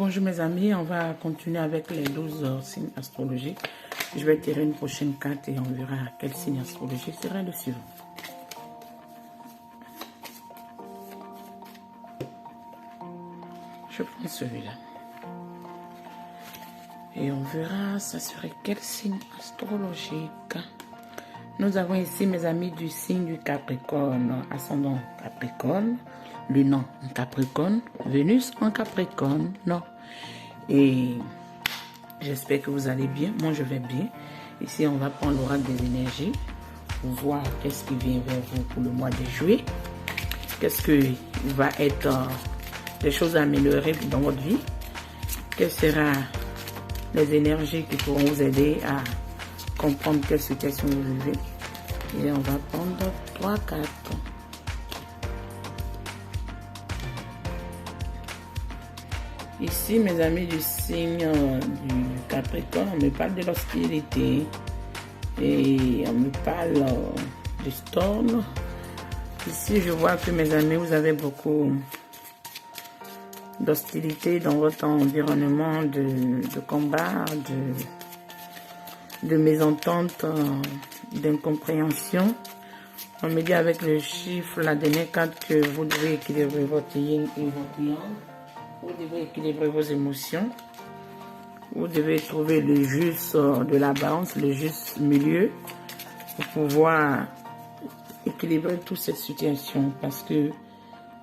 Bonjour mes amis, on va continuer avec les 12 signes astrologiques. Je vais tirer une prochaine carte et on verra quel signe astrologique sera le suivant. Je prends celui-là. Et on verra ça serait quel signe astrologique. Nous avons ici mes amis du signe du Capricorne, ascendant Capricorne, Lune en Capricorne, Vénus en Capricorne, non. Et j'espère que vous allez bien, moi je vais bien. Ici on va prendre l'oracle des énergies pour voir qu'est-ce qui vient vers vous pour le mois de juillet. Qu'est-ce qui va être des choses à améliorer dans votre vie. Quelles seront les énergies qui pourront vous aider à comprendre quelle situation vous vivez. Et on va prendre 3 cartes. Ici, mes amis du signe du Capricorne, on me parle de l'hostilité et on me parle du storm. Ici, je vois que mes amis, vous avez beaucoup d'hostilité dans votre environnement de combat, de mésentente, d'incompréhension. On me dit avec le chiffre, la dernière carte, que vous devez équilibrer votre yin et votre yang. Vous devez équilibrer vos émotions. Vous devez trouver le juste de la balance, le juste milieu pour pouvoir équilibrer toute cette situation. Parce que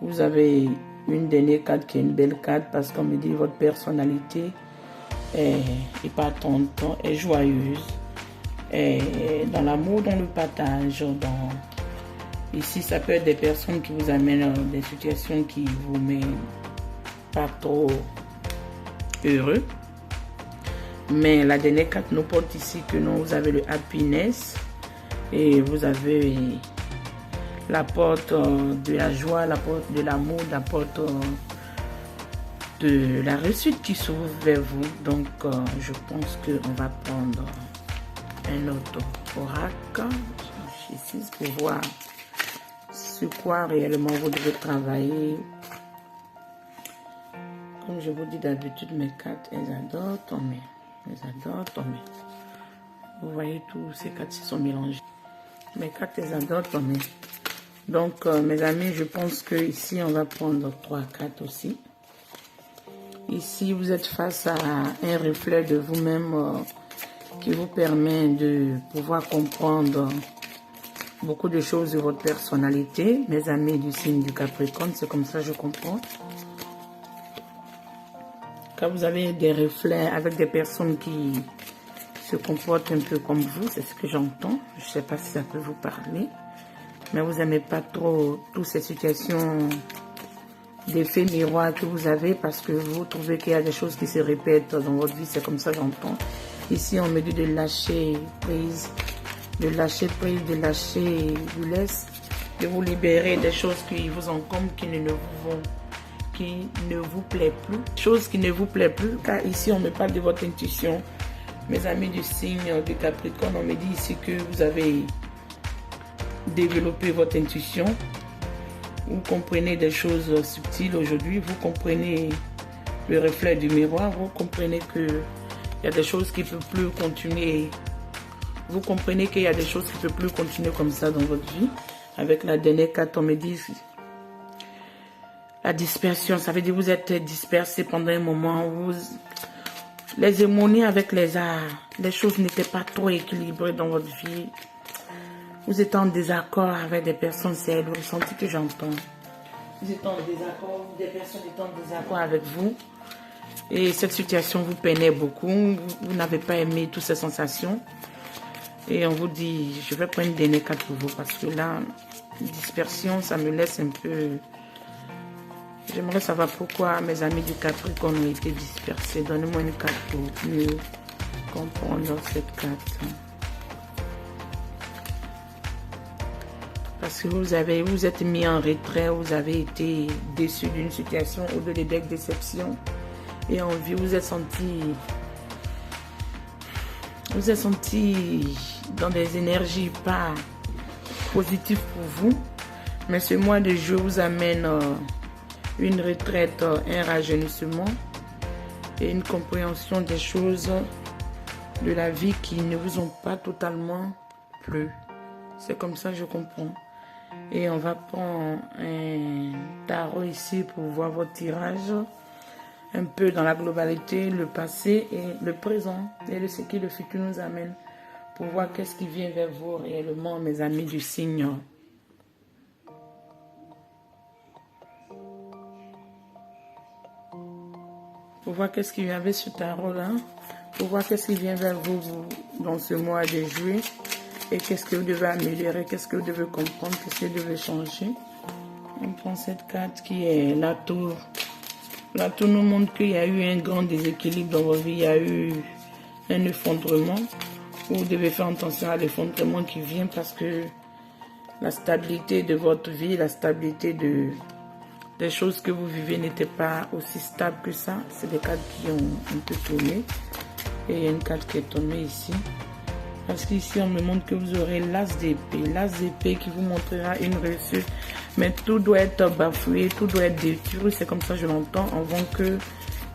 vous avez une dernière carte qui est une belle carte parce qu'on me dit votre personnalité est épatante, est joyeuse, est dans l'amour, dans le partage. Ici, ça peut être des personnes qui vous amènent des situations qui vous mettent pas trop heureux. Mais la dernière carte nous porte ici que non, vous avez le happiness et vous avez la porte de la joie, la porte de l'amour, la porte de la réussite qui s'ouvre vers vous. Donc, je pense qu'on va prendre un autre oracle ici pour voir sur quoi réellement vous devez travailler. Comme je vous dis d'habitude, mes cartes, elles adorent tomber. Elles adorent tomber. Vous voyez, tous ces cartes sont mélangées. Mes cartes, elles adorent tomber. Donc, mes amis, je pense que ici on va prendre 3 cartes aussi. Ici, vous êtes face à un reflet de vous-même qui vous permet de pouvoir comprendre beaucoup de choses de votre personnalité. Mes amis du signe du Capricorne, c'est comme ça que je comprends. Quand vous avez des reflets avec des personnes qui se comportent un peu comme vous, c'est ce que j'entends. Je ne sais pas si ça peut vous parler. Mais vous n'aimez pas trop toutes ces situations d'effet miroir que vous avez parce que vous trouvez qu'il y a des choses qui se répètent dans votre vie. C'est comme ça que j'entends. Ici, on me dit de lâcher prise, de lâcher prise, de lâcher vous laisse, de vous libérer des choses qui vous encombrent, qui ne vous plaît plus. Choses qui ne vous plaît plus, car ici, on me parle de votre intuition. Mes amis du signe du Capricorne, on me dit ici que vous avez développer votre intuition. Vous comprenez des choses subtiles aujourd'hui. Vous comprenez le reflet du miroir. Vous comprenez qu'il y a des choses qui ne peuvent plus continuer. Vous comprenez qu'il y a des choses qui ne peuvent plus continuer comme ça dans votre vie. Avec la dernière carte, on me dit la dispersion. Ça veut dire que vous êtes dispersé pendant un moment où les harmonies avec les choses n'étaient pas trop équilibrées dans votre vie. Vous êtes en désaccord avec des personnes, c'est le ressenti que j'entends. Vous êtes en désaccord, des personnes étant en désaccord avec vous. Et cette situation vous peinait beaucoup. Vous n'avez pas aimé toutes ces sensations. Et on vous dit, je vais prendre une dernière carte pour vous parce que là, dispersion, ça me laisse un peu. J'aimerais savoir pourquoi mes amis du Capricorne ont été dispersés. Donnez-moi une carte pour mieux comprendre cette carte. Parce que vous êtes mis en retrait, vous avez été déçu d'une situation ou de déception. Et en vie, vous êtes senti dans des énergies pas positives pour vous. Mais ce mois de juillet vous amène une retraite, un rajeunissement. et une compréhension des choses de la vie qui ne vous ont pas totalement plu. C'est comme ça que je comprends. Et on va prendre un tarot ici pour voir votre tirage. Un peu dans la globalité, le passé et le présent. Et ce qui le futur nous amène. Pour voir qu'est-ce qui vient vers vous réellement, mes amis du signe. Pour voir qu'est-ce qui vient avec ce tarot-là. Pour voir qu'est-ce qui vient vers vous dans ce mois de juillet. Et qu'est-ce que vous devez améliorer, qu'est-ce que vous devez comprendre, qu'est-ce que vous devez changer. On prend cette carte qui est la tour. La tour nous montre qu'il y a eu un grand déséquilibre dans votre vie. Il y a eu un effondrement. Vous devez faire attention à l'effondrement qui vient parce que la stabilité de votre vie, la stabilité des choses que vous vivez n'était pas aussi stable que ça. C'est des cartes qui ont un peu tourné. Et il y a une carte qui est tombée ici. Parce qu'ici, on me montre que vous aurez l'as d'épée. L'as d'épée qui vous montrera une réussite. Mais tout doit être bafoué, tout doit être détruit. C'est comme ça que je l'entends. Avant qu'il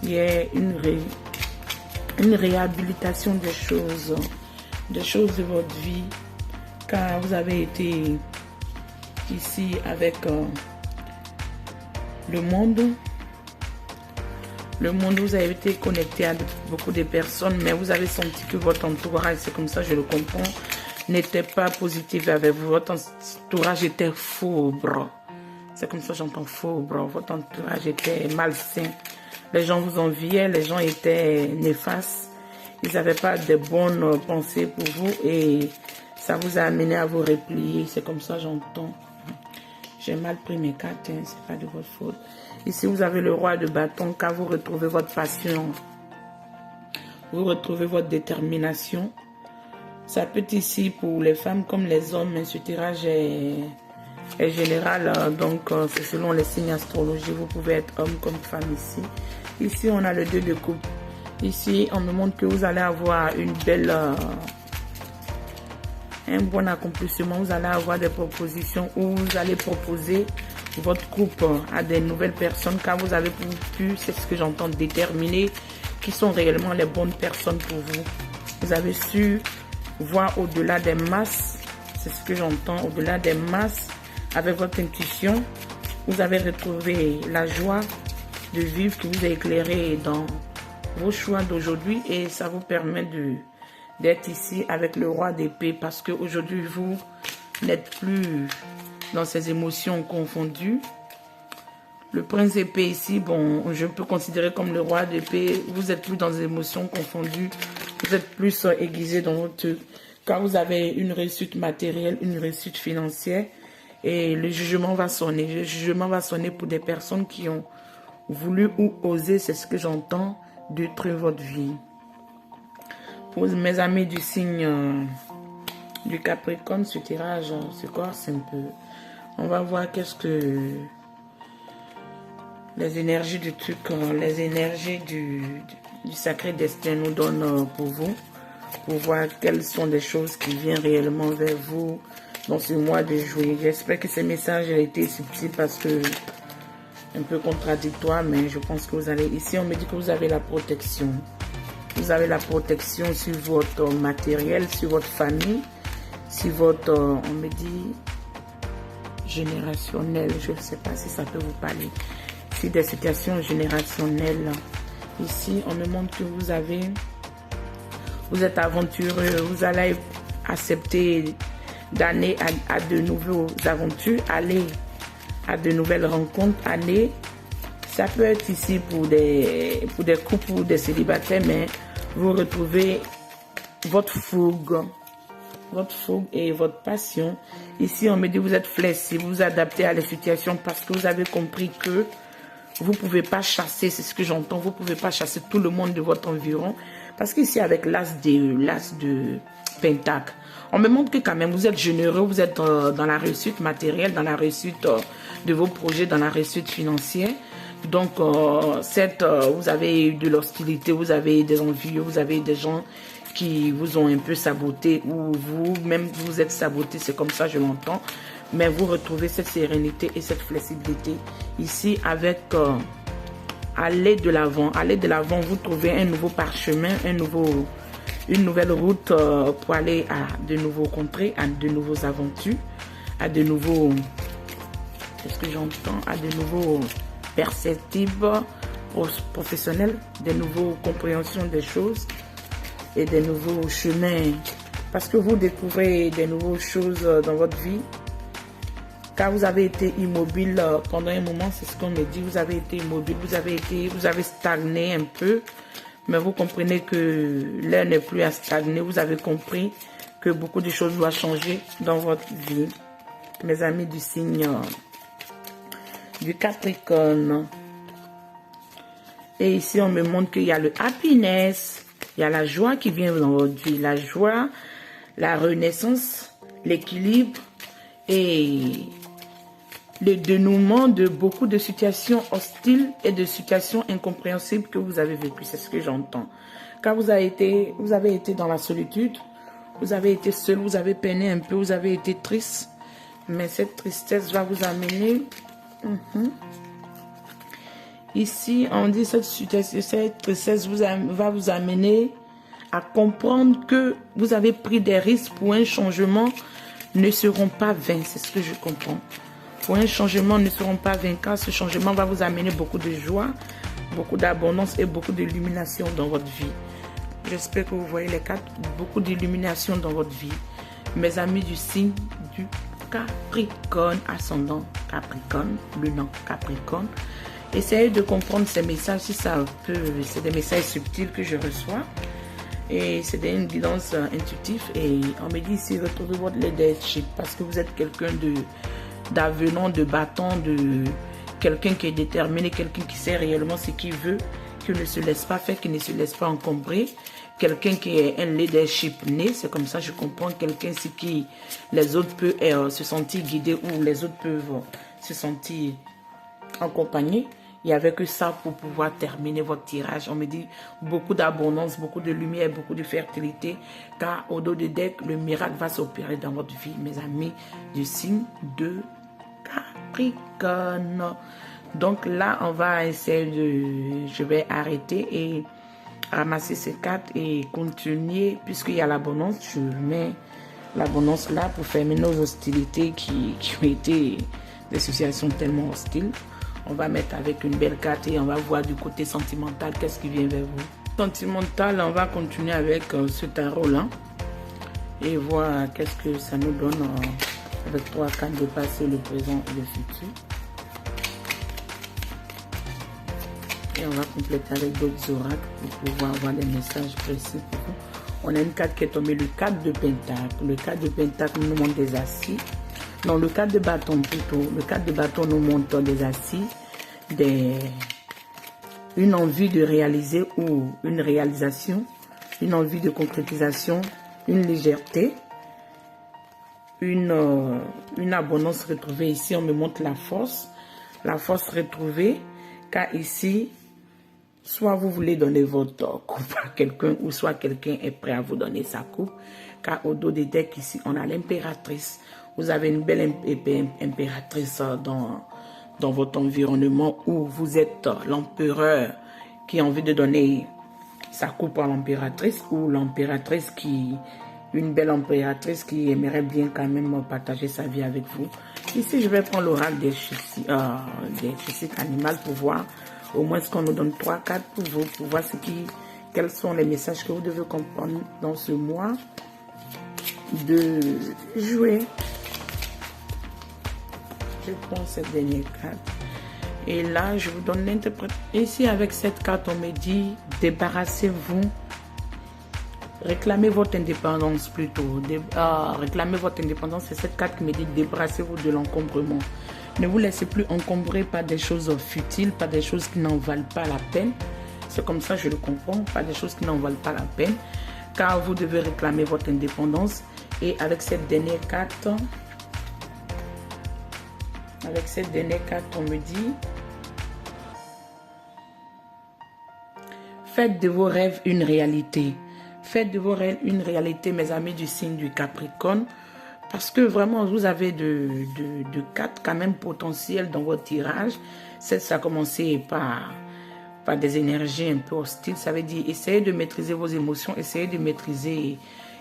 y ait une réhabilitation des choses de votre vie. Car vous avez été ici avec le monde. Le monde, vous avez été connecté à beaucoup de personnes, mais vous avez senti que votre entourage, c'est comme ça, je le comprends, n'était pas positif avec vous. Votre entourage était faubre. C'est comme ça, j'entends faubre. Votre entourage était malsain. Les gens vous enviaient, les gens étaient néfastes. Ils n'avaient pas de bonnes pensées pour vous et ça vous a amené à vous replier. C'est comme ça, j'entends. J'ai mal pris mes cartes, hein, c'est pas de votre faute. Ici, vous avez le roi de bâton, car vous retrouvez votre passion. Vous retrouvez votre détermination. Ça peut être ici pour les femmes comme les hommes, mais ce tirage est général. Donc, c'est selon les signes astrologiques. Vous pouvez être homme comme femme ici. Ici, on a le 2 de coupe. Ici, on me montre que vous allez avoir une belle... un bon accomplissement. Vous allez avoir des propositions où vous allez proposer votre couple à des nouvelles personnes car vous avez pu, c'est ce que j'entends, déterminer qui sont réellement les bonnes personnes pour vous. Vous avez su voir au-delà des masses, c'est ce que j'entends, au-delà des masses avec votre intuition. Vous avez retrouvé la joie de vivre qui vous a éclairé dans vos choix d'aujourd'hui et ça vous permet d'être ici avec le roi d'épée parce qu'aujourd'hui vous n'êtes plus dans ces émotions confondues. Le prince d'épée ici, bon, je peux considérer comme le roi d'épée. Vous êtes plus dans des émotions confondues. Vous êtes plus aiguisé dans votre... Car vous avez une réussite matérielle, une réussite financière. Et le jugement va sonner. Le jugement va sonner pour des personnes qui ont voulu ou osé, c'est ce que j'entends, détruire votre vie. Pour mes amis du signe du Capricorne, ce tirage, c'est quoi? C'est un peu... On va voir qu'est-ce que les énergies du truc, les énergies du sacré destin nous donnent pour vous. Pour voir quelles sont les choses qui viennent réellement vers vous dans ce mois de juillet. J'espère que ces messages ont été subtils parce que un peu contradictoire, mais je pense que vous allez... Ici, on me dit que vous avez la protection. Vous avez la protection sur votre matériel, sur votre famille, sur votre... on me dit... générationnel, je ne sais pas si ça peut vous parler. C'est des situations générationnelles. Ici, on me montre que vous êtes aventureux, vous allez accepter d'aller à de nouvelles aventures, aller à de nouvelles rencontres, aller. Ça peut être ici pour des couples ou des célibataires, mais vous retrouvez votre fougue et votre passion. Ici, on me dit que vous êtes flexible, vous vous adaptez à la situation parce que vous avez compris que vous ne pouvez pas chasser, c'est ce que j'entends, vous ne pouvez pas chasser tout le monde de votre environ. Parce qu'ici, avec l'as de pentacle, on me montre que quand même, vous êtes généreux, vous êtes dans la réussite matérielle, dans la réussite de vos projets, dans la réussite financière. Donc, vous avez eu de l'hostilité, vous avez des envieux, vous avez des gens qui vous ont un peu saboté ou vous-même vous êtes saboté, c'est comme ça je l'entends. Mais vous retrouvez cette sérénité et cette flexibilité ici avec allez de l'avant. Allez de l'avant, vous trouvez un nouveau parchemin, une nouvelle route pour aller à de nouveaux contrées, à de nouvelles aventures, à de nouveaux, qu'est-ce que j'entends, à de nouveaux perspectives professionnelles, de nouvelles compréhensions des choses et des nouveaux chemins. Parce que vous découvrez des nouvelles choses dans votre vie. Car vous avez été immobile pendant un moment, c'est ce qu'on me dit, vous avez été immobile, vous avez stagné un peu, mais vous comprenez que l'air n'est plus à stagner, vous avez compris que beaucoup de choses doivent changer dans votre vie. Mes amis du signe du Capricorne. Et ici, on me montre qu'il y a le happiness, il y a la joie qui vient dans votre vie, la joie, la renaissance, l'équilibre et le dénouement de beaucoup de situations hostiles et de situations incompréhensibles que vous avez vécues. C'est ce que j'entends. Car vous avez été dans la solitude, vous avez été seul, vous avez peiné un peu, vous avez été triste. Mais cette tristesse va vous amener... Ici, on dit cette tristesse va vous amener à comprendre que vous avez pris des risques pour un changement ne seront pas vains. C'est ce que je comprends. Pour un changement ne seront pas vainqueurs. Ce changement va vous amener beaucoup de joie, beaucoup d'abondance et beaucoup d'illumination dans votre vie. J'espère que vous voyez les cartes, beaucoup d'illumination dans votre vie. Mes amis du signe du Capricorne, ascendant Capricorne, lunan Capricorne. Essayez de comprendre ces messages si ça peut. C'est des messages subtils que je reçois. Et c'est une guidance intuitive. Et on me dit ici, retrouvez votre leadership parce que vous êtes quelqu'un d'avenant, de battant, de quelqu'un qui est déterminé, quelqu'un qui sait réellement ce qu'il veut, qui ne se laisse pas faire, qui ne se laisse pas encombrer, quelqu'un qui est un leadership né, c'est comme ça je comprends, quelqu'un qui les autres peuvent se sentir guidés ou les autres peuvent se sentir accompagnés. Il n'y avait que ça pour pouvoir terminer votre tirage. On me dit beaucoup d'abondance, beaucoup de lumière, beaucoup de fertilité. Car au dos de deck, le miracle va s'opérer dans votre vie, mes amis du signe de Capricorne. Donc là, on va essayer de... Je vais arrêter et ramasser ces cartes et continuer. Puisqu'il y a l'abondance, je mets l'abondance là pour fermer nos hostilités qui ont été des situations tellement hostiles. On va mettre avec une belle carte et on va voir du côté sentimental qu'est-ce qui vient vers vous. Sentimental, on va continuer avec ce tarot-là et voir qu'est-ce que ça nous donne avec 3 cartes de passé, le présent et le futur. Et on va compléter avec d'autres oracles pour pouvoir avoir des messages précis pour vous. On a une carte qui est tombée, le 4 de Pentacle. Le 4 de Pentacle nous montre des assises. Non, le 4 de bâton plutôt. Le 4 de bâton nous montre des assises, une envie de réaliser ou une réalisation, une envie de concrétisation, une légèreté, une abondance retrouvée. Ici, on me montre la force retrouvée, car ici, soit vous voulez donner votre coupe à quelqu'un, ou soit quelqu'un est prêt à vous donner sa coupe, car au dos des decks, ici, on a l'impératrice. Vous avez une belle impératrice dans votre environnement où vous êtes l'empereur qui a envie de donner sa coupe à l'impératrice ou l'impératrice une belle impératrice qui aimerait bien quand même partager sa vie avec vous. Ici, je vais prendre l'oracle des chissiques animales pour voir au moins ce qu'on nous donne 3 cartes pour vous, pour voir quels sont les messages que vous devez comprendre dans ce mois de juillet. Je prends cette dernière carte. Et là, je vous donne l'interprétation. Ici, avec cette carte, on me dit, débarrassez-vous. Réclamez votre indépendance plutôt. Réclamez votre indépendance. C'est cette carte qui me dit, débarrassez-vous de l'encombrement. Ne vous laissez plus encombrer par des choses futiles, par des choses qui n'en valent pas la peine. C'est comme ça, je le comprends. Pas des choses qui n'en valent pas la peine. Car vous devez réclamer votre indépendance. Et avec cette dernière carte... on me dit, faites de vos rêves une réalité. Faites de vos rêves une réalité, mes amis du signe du Capricorne, parce que vraiment, vous avez de cartes quand même potentielles dans votre tirage. Ça a commencé par par des énergies un peu hostiles. Ça veut dire, essayez de maîtriser vos émotions, essayez de maîtriser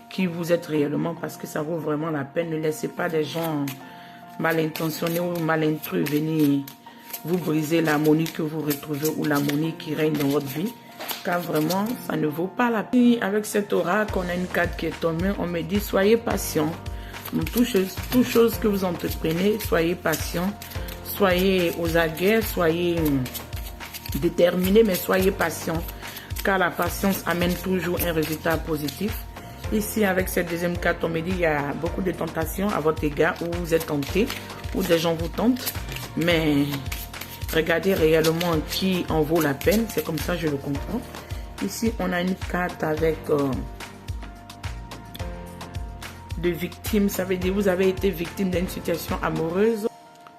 qui vous êtes réellement, parce que ça vaut vraiment la peine. Ne laissez pas des gens mal intentionnés ou mal intrus venir vous briser l'harmonie que vous retrouvez ou l'harmonie qui règne dans votre vie, car vraiment, ça ne vaut pas la peine. Avec cet oracle, on a une carte qui est tombée, on me dit, soyez patient. Donc, toute chose que vous entreprenez, soyez patient, soyez aux aguets, soyez déterminé, mais soyez patient, car la patience amène toujours un résultat positif. Ici, avec cette deuxième carte, on me dit il y a beaucoup de tentations à votre égard, où vous êtes tenté, où des gens vous tentent, mais regardez réellement qui en vaut la peine. C'est comme ça, je le comprends. Ici, on a une carte avec de victime. Ça veut dire vous avez été victime d'une situation amoureuse.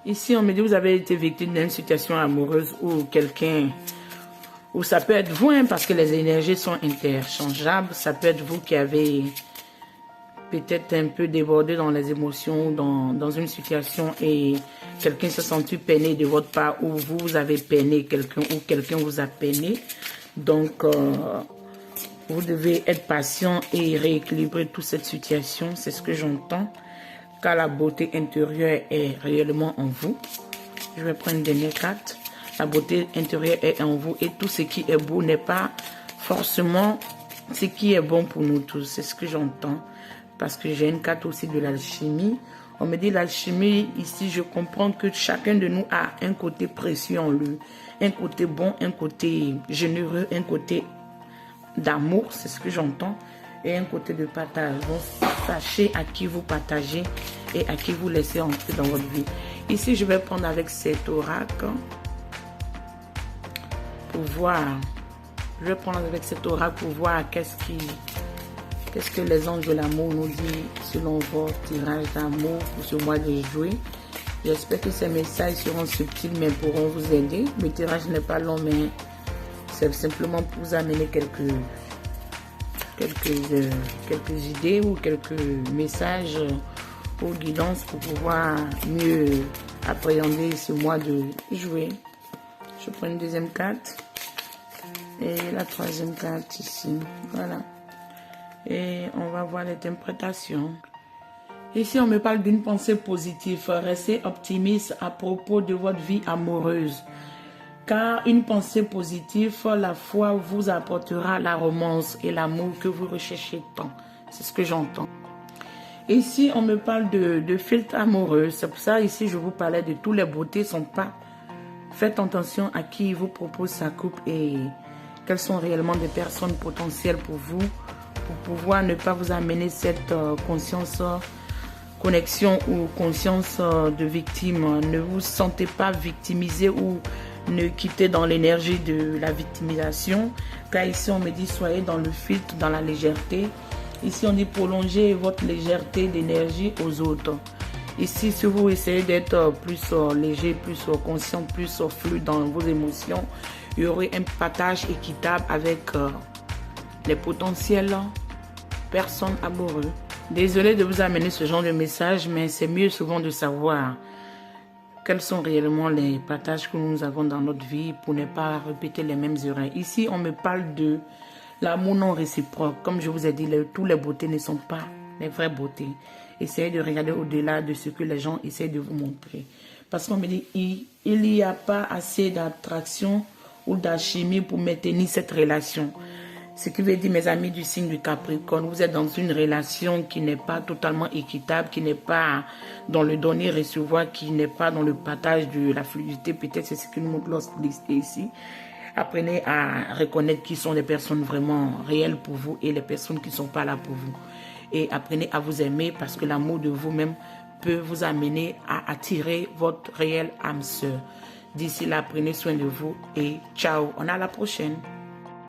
Ici, on me dit vous avez été victime d'une situation amoureuse ou quelqu'un, ou ça peut être vous, hein, parce que les énergies sont interchangeables. Ça peut être vous qui avez peut-être un peu débordé dans les émotions, dans une situation, et quelqu'un se senti peiné de votre part, ou vous avez peiné quelqu'un, ou quelqu'un vous a peiné. Donc, vous devez être patient et rééquilibrer toute cette situation. C'est ce que j'entends, car la beauté intérieure est réellement en vous. Je vais prendre une dernière carte. La beauté intérieure est en vous, et tout ce qui est beau n'est pas forcément ce qui est bon pour nous tous. C'est ce que j'entends, parce que j'ai une carte aussi de l'alchimie. On me dit l'alchimie, ici je comprends que chacun de nous a un côté précieux en lui, un côté bon, un côté généreux, un côté d'amour, c'est ce que j'entends, et un côté de partage. Donc sachez à qui vous partagez et à qui vous laissez entrer dans votre vie. Ici je vais prendre avec cet oracle pour voir, je vais prendre avec cet oracle pour voir qu'est-ce que les anges de l'amour nous disent selon votre tirage d'amour pour ce mois de juillet. J'espère que ces messages seront subtils mais pourront vous aider. Le tirage n'est pas long, mais c'est simplement pour vous amener quelques idées ou quelques messages ou guidances pour pouvoir mieux appréhender ce mois de juillet. Je prends une deuxième carte et la troisième carte ici. Voilà. Et on va voir l'interprétation. Ici, on me parle d'une pensée positive. Restez optimiste à propos de votre vie amoureuse. Car une pensée positive, la foi vous apportera la romance et l'amour que vous recherchez tant. C'est ce que j'entends. Ici, on me parle de filtre amoureux. C'est pour ça, ici, je vous parlais de toutes les beautés sont pas. Faites attention à qui vous propose sa couple et quelles sont réellement des personnes potentielles pour vous, pour pouvoir ne pas vous amener cette conscience, connexion ou conscience de victime. Ne vous sentez pas victimisé ou ne quittez dans l'énergie de la victimisation. Car ici, on me dit soyez dans le filtre, dans la légèreté. Ici, on dit prolongez votre légèreté d'énergie aux autres. Ici, si vous essayez d'être plus léger, plus conscient, plus fluide dans vos émotions, il y aurait un partage équitable avec les potentielles personnes amoureuses. Désolé de vous amener ce genre de message, mais c'est mieux souvent de savoir quels sont réellement les partages que nous avons dans notre vie pour ne pas répéter les mêmes erreurs. Ici, on me parle de l'amour non réciproque. Comme je vous ai dit, toutes les beautés ne sont pas les vraies beautés. Essayez de regarder au-delà de ce que les gens essaient de vous montrer. Parce qu'on me dit, il n'y a pas assez d'attraction ou d'alchimie pour maintenir cette relation. Ce qui veut dire, mes amis du signe du Capricorne, vous êtes dans une relation qui n'est pas totalement équitable, qui n'est pas dans le donner-recevoir, qui n'est pas dans le partage de la fluidité. Peut-être c'est ce que nous montre lorsque vous listez ici. Apprenez à reconnaître qui sont les personnes vraiment réelles pour vous et les personnes qui ne sont pas là pour vous. Et apprenez à vous aimer parce que l'amour de vous-même peut vous amener à attirer votre réelle âme sœur. D'ici là, prenez soin de vous et ciao, on est à la prochaine.